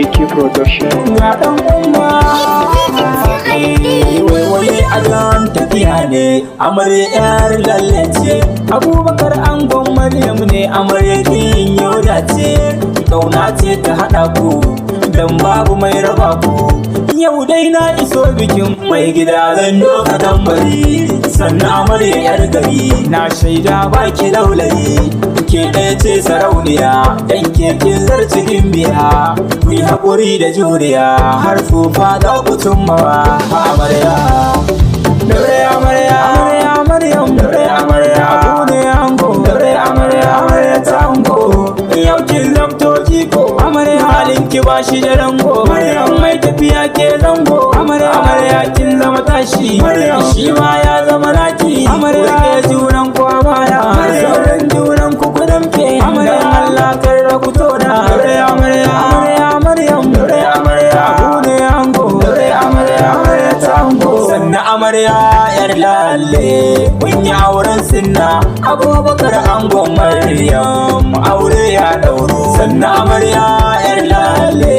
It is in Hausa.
AK Production. Ga ɗan umma waiwaye a jan tafiya ne, amarya yar lallace. Abubakar angon Maryam ne, amarya kin yau dace. Kauna ce ta haɗa ku, dan babu mai raba ku. Yau dai na iso bikin mai gida zan doka tambari, sannan amarya yar gari na shaida baki laulayi. Ke ɗaya ce sarauniya, dan kekin zarci gimbiya. Ku yi haƙuri da juriya, har tsufa za ku cimmawa. Amarya daure amarya, amarya Maryam daure amarya, abu ne ango daure amarya, amarya ta ango. Yau kin zamto jiko, amarya halinki ba shi da rango. Maryam mai tafiya ke zango, amarya kin zama tashi. Shi ma ya zama naki, amarya ke junan ku amana. Sauran junan ku kudamke, amarya Allah karra ku tona. Amarya Maryam daure amarya, abu ne ango daure amarya, amarya ta ango. Sannan amarya yar lalle, kun yi auren sinna. Abubakar angon Maryam aure ya dauro. Sannan amarya yar lalle,